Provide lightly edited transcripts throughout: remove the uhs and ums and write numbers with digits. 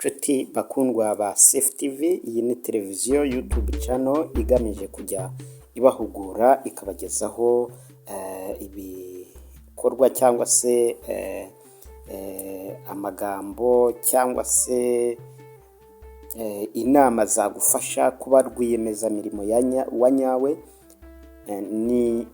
Nshuti bakundwa ba Safe TV, iyi ni televiziyo YouTube channel igamije kujya ibahugura ikabagezaho ibikorwa cyangwa se amagambo cyangwa se inama zagufasha kuba rwiyemezamirimo wa nyawe. Ni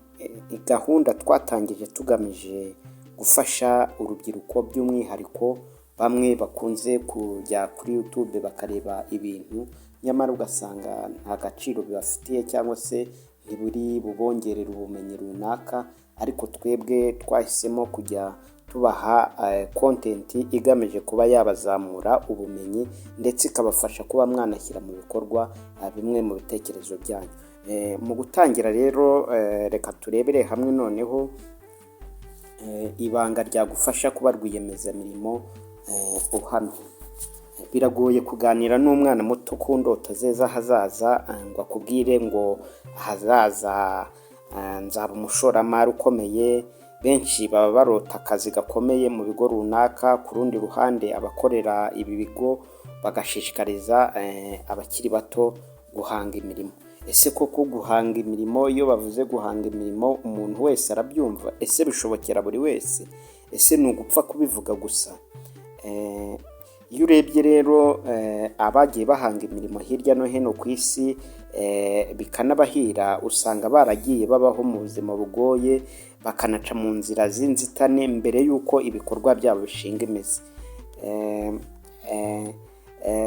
gahunda twatangije tugamije gufasha urubyiruko, by'umwihariko bamwe bakunze kujya kuri YouTube bakareba ibintu nyamara ugasanga nta gaciro bibafitiye cyangwa se ntiburi bubongerera ubumenyi runaka, ariko twebwe twahisemo kujya tubaha content igamije kuba yabazamura ubumenyi ndetse ikabafasha kuba mwanashyira mu bikorwa bimwe mu bitekerezo byanyu. Mu gutangira rero reka turebere hamwe noneho ibanga ryagufasha kuba rwiyemezamirimo hano. Biragoye kuganira n'umwana muto ku ndota ze z'ahazaza ngo akubwire ngo ahazaza nzaba umushoramari ukomeye. Benshi baba barota akazi gakomeye mu bigo runaka, ku rundi ruhande abakorera ibi bigo bagashishikariza abakiri bato guhanga imirimo. Ese koko guhanga imirimo, iyo bavuze guhanga imirimo umuntu wese arabyumva? Ese bishobokera buri wese? Ese ni ugupfa kubivuga gusa? Iyo urebye rero abagiye bahanga imirimo hirya no hino ku isi bikanabahira, usanga baragiye babaho mu buzima bugoye, bakanaca mu nzira z'inzitane mbere y'uko ibikorwa byabo bishinga imizi.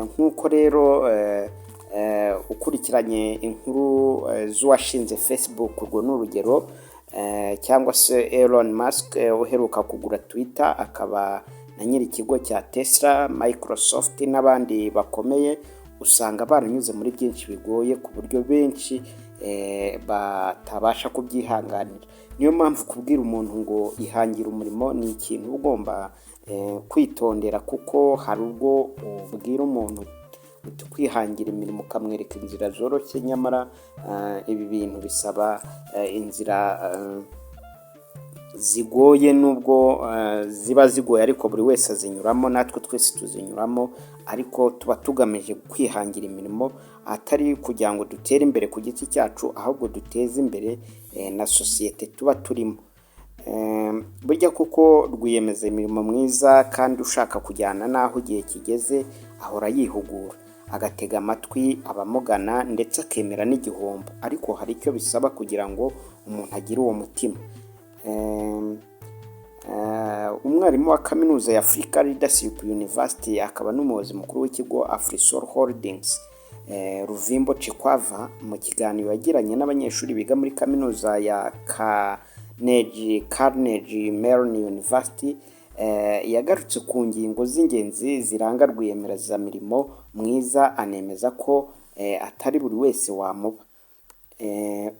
Nk'uko rero ukurikiranye inkuru z'uwashinze Facebook, urwo ni urugero, cyangwa se Elon Musk uheruka kugura Twitter, akaba na nyiri ikigo cya Tesla, Microsoft n'abandi bakomeye, usanga baranyuze muri byinshi bigoye ku buryo benshi batabasha kubyihanganira. Niyo mpamvu kubwira umuntu ngo ihangira umurimo ni ikintu ugomba kwitondera, kuko hari ubwo ubwira umuntu kwihangira imirimo ukamwereka inzira zoroshye, nyamara ibi bintu bisaba inzira zigoye. Nubwo ziba zigoye ariko buri wese azinyuramo, natwe twese tuzinyuramo, ariko tuba tugamije kwihangira imirimo, atari kugira ngo dutere imbere ku giti cyacu, ahubwo duteze imbere na sosiyete tuba turimo. Burya kuko rwiyemezamirimo mwiza kandi ushaka kujyana n'aho igihe kigeze, ahora yihugura, agatega amatwi abamugana ndetse akemera n'igihombo, ariko hari icyo bisaba kugira ngo umuntu agire uwo mutima. Umwarimu wa kaminuza ya Africa Leadership University akaba n'umuyobozi mukuru w'ikigo Afrisol Holdings, Ruvimbo Chikwava, mu kiganiro yagiranye n'abanyeshuri biga muri kaminuza ya Carnegie Mellon University, yagarutse ku ngingo z'ingenzi ziranga rwiyemezamirimo mwiza, anemeza ko atari buri wese wamuba.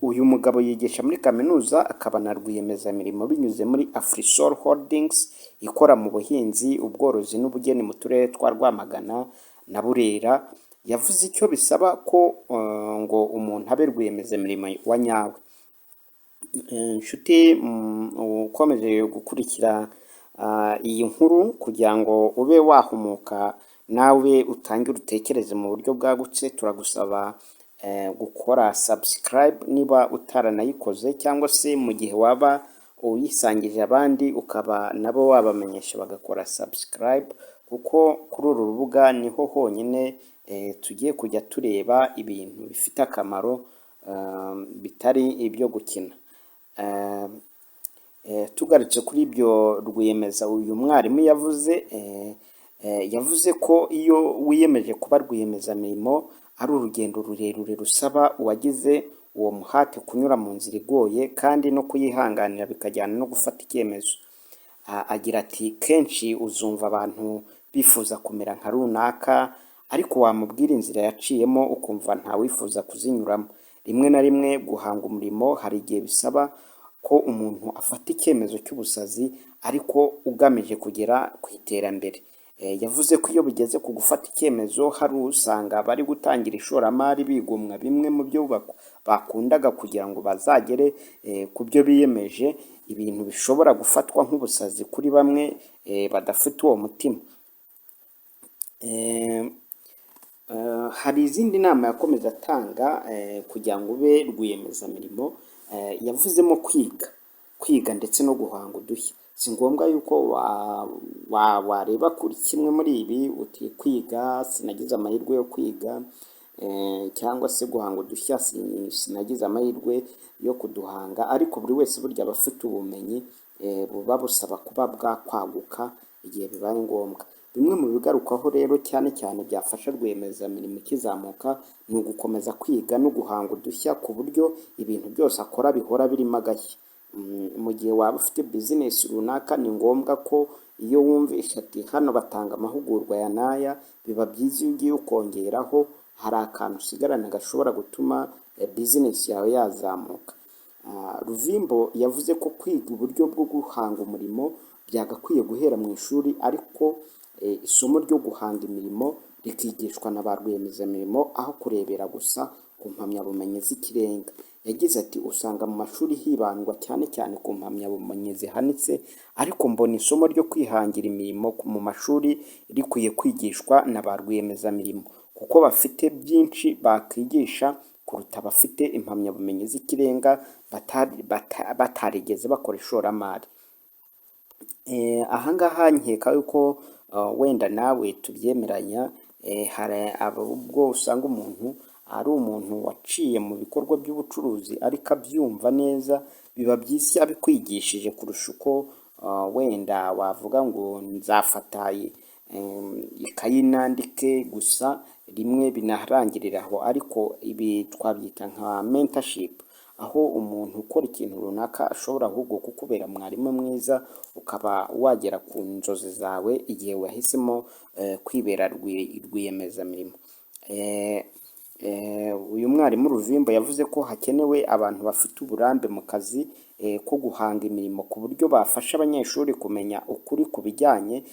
Uyu mugabo yigisha muri kaminuza akaba na rwiyemezamirimo binyuze muri Afrisol Holdings ikora mu buhinzi, ubworozi n'ubugeni mu turere twa Rwamagana na Burera. Yavuze icyo bisaba ko ngo umuntu abe rwiyemezamirimo wa nyawe. Nshuti ukomeje gukurikira iyi nkuru, kugira ngo ube wahumuka nawe utangire utekereze mu buryo bwagutse, turagusaba gukora subscribe niba utaranayikoze, cyangwa se mu gihe waba uyisangije abandi ukaba nabo wabamenyesha bagakora subscribe, kuko kuri uru rubuga niho honyine tugiye kujya tureba ibintu bifite akamaro, bitari ibyo gukina. Tugarutse kuri ibyo rwiyemeza, uyu mwarimu yavuze ko iyo wiyemeje kuba rwiyemezamirimo ari urugendo rurerure rusaba uwagize uwo muhate kunyura mu nzira igoye kandi no kuyihanganira, bikajyana no gufata icyemezo. Agira ati kenshi uzumva abantu bifuza kumera nka runaka, ariko wamubwira inzira yaciyemo ukumva ntawifuza kuzinyuramo. Rimwe na rimwe guhanga umurimo hari igihe bisaba ko umuntu afata icyemezo cy'ubusazi ariko ugamije kugera ku iterambere. Yavuze ko iyo bigeze ku gufata icyemezo, hari usanga bari gutangira ishoramari bigomwa bimwe mu byo bakundaga kugira ngo bazagere ku byo biyemeje, ibintu bishobora gufatwa nk'ubusazi kuri bamwe badafite uwo mutima. Eh, hari izindi nama yakomeje atanga kugira ngo ube rwiyemezamirimo, yavuzemo kwiga ndetse no guhanga udushya. Si ngombwa yuko wareba kuri kimwe muri ibi uti kwiga sinagize amahirwe yo kwiga, cyangwa se guhanga udushya sinagize amahirwe yo kuduhanga, ariko buri wese burya aba afite ubumenyi buba busaba kuba bwakwaguka igihe bibaye ngombwa. Bimwe mu bigarukwaho rero cyane cyane byafasha rwiyemezamirimo ikizamuka ni ugukomeza kwiga no guhanga udushya ku buryo ibintu byose akora bihora birimo agashya. Mu gihe waba ufite bizinesi runaka ni ngombwa ko iyo wumvishe ati hano batanga amahugurwa ya n'aya, biba byiza iyo ugiye ukongeraho hari akantu usigarana gashobora gutuma bizinesi yawe yazamuka. Ruvimbo yavuze ko kwiga uburyo bwo guhanga umurimo byagakwiye guhera mu ishuri, ariko isomo ryo guhanga imirimo rikigishwa na ba rwiyemezamirimo aho kurebera gusa ku mpamyabumenyi z'ikirenga. Yagize ati usanga mu mashuri hibandwa cyane cyane ku mpamyabumenyi zihanitse, ariko mbona isomo ryo kwihangira imirimo mu mashuri rikwiye kwigishwa na ba rwiyemezamirimo kuko bafite byinshi bakwigisha kuruta abafite impamyabumenyi z'ikirenga batarigeze bakora ishoramari. Ahangaha nkeka yuko wenda nawe tubyemeranya, hari ubwo usanga umuntu ari umuntu waciye mu bikorwa by'ubucuruzi ariko abyumva neza, biba byiza iyo abikwigishije kurusha uko wenda wavuga ngo nzafata ikayi nandike gusa rimwe binarangirira aho, ariko ibi twabyita nka mentorship, aho umuntu ukora ikintu runaka ashobora ahubwo kukubera mwarimu mwiza ukaba wagera ku nzozi zawe igihe wahisemo kwibera rwiyemezamirimo. Uyu mwarimu Ruvimbo yavuze ko hakenewe abantu bafite uburambe mu kazi ko guhanga imirimo ku buryo bafasha abanyeshuri kumenya ukuri ku bijyanye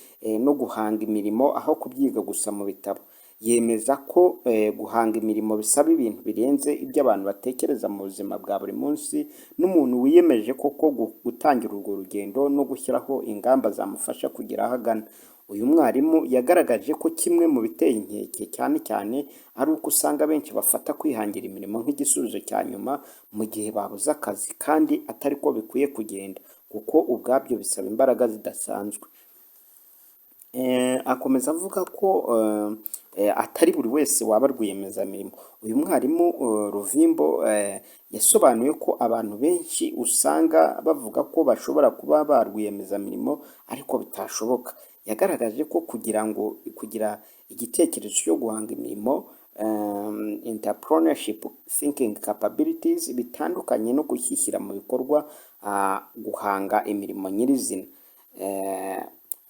no guhanga imirimo aho kubyiga gusa mu bitabo. Yemeza ko guhanga imirimo bisaba ibintu birenze ibyo abantu batekereza mu buzima bwa buri munsi, n'umuntu wiyemeje koko gutangira urwo rugendo no gushyiraho ingamba zamufasha kugera aho agana. Uyu mwarimu yagaragaje ko kimwe mu biteye inkeke cyane cyane ari uko usanga benshi bafata kwihangira imirimo nk'igisubizo cya nyuma mu gihe babuze akazi, kandi atari ko bikwiye kugenda kuko ubwabyo bisaba imbaraga zidasanzwe. Akomeza avuga ko atari buri wese waba rwiyemezamirimo. Uyu mwarimu Ruvimbo yasobanuye ko abantu benshi usanga bavuga ko bashobora kuba ba rwiyemezamirimo ariko bitashoboka. Yagaragaje ko kugira igitekerezo cyo guhanga imirimo entrepreneurship thinking capabilities bitandukanye no gushyira mu bikorwa guhanga imirimo nyirizina,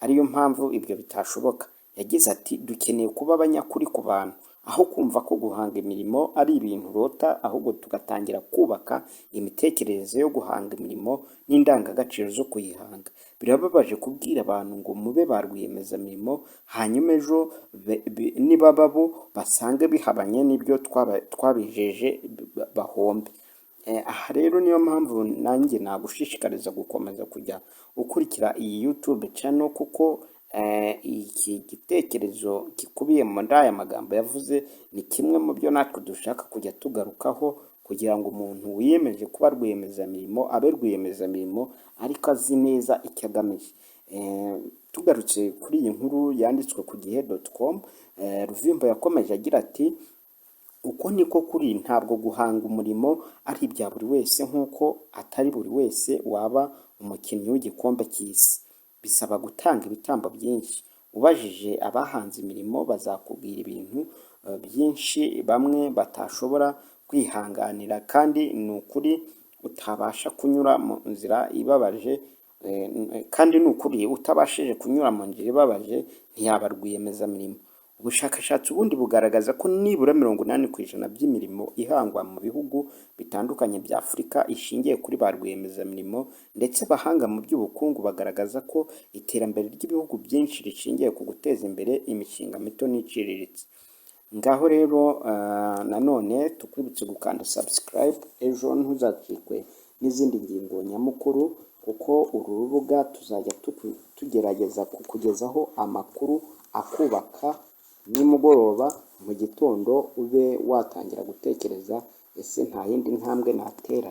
ariyo mpamvu ibyo bitashoboka. Yagize ati dukeneye kuba abanyakuri ku bantu, aho kumva ko guhanga imirimo ari ibintu urota, ahubwo tugatangira kubaka imitekerereze yo guhanga imirimo n'indangagaciro zo kuyihanga. Birababaje kubwira abantu ngo mube ba rwiyemezamirimo hanyuma ejo nibaba bo basange bihabanye n'ibyo twabijeje bahombe. Aha rero niyo mpamvu nanjye nagushishikariza gukomeza kujya ukurikira iyi YouTube channel, kuko iki gitekerezo gikubiye muri aya magambo yavuze ni kimwe mu byo natwe dushaka kujya tugarukaho, kugira ngo umuntu wiyemeje kuba rwiyemezamirimo abe rwiyemezamirimo ariko azi neza icyo agamije. Tugarutse kuri iyi nkuru yanditswe ku gihe.com, Ruvimbo yakomeje agira ati uko niko kuri, ntabwo guhanga umurimo ari ibya buri wese nk'uko atari buri wese waba umukinnyi w'igikombe cy'isi. Bisaba gutanga ibitambo byinshi. Ubajije abahanze imirimo bazakubwira ibintu byinshi bamwe batashobora kwihanganira, kandi ni ukuri utabasha kunyura mu nzira ibabaje, kandi ni ukuri utabashije kunyura mu nzira ibabaje ntiyaba rwiyemezamirimo. Ubushakashatsi ubundi bugaragaza ko nibura 80% by'imirimo ihangwa mu bihugu bitandukanye bya Afurika ishingiye kuri ba rwiyemezamirimo, ndetse abahanga mu by'ubukungu bagaragaza ko iterambere ry'ibihugu byinshi rishingiye ku guteza imbere imishinga mito n'iciriritse. Ngaho rero nanone tukwibutse gukanda subscribe, ejo ntuzacikwe n'izindi ngingo nyamukuru, kuko uru rubuga tuzajya tugerageza kukugezaho amakuru akubaka nimugoroba, mu gitondo ube watangira gutekereza ese nta yindi ntambwe natera.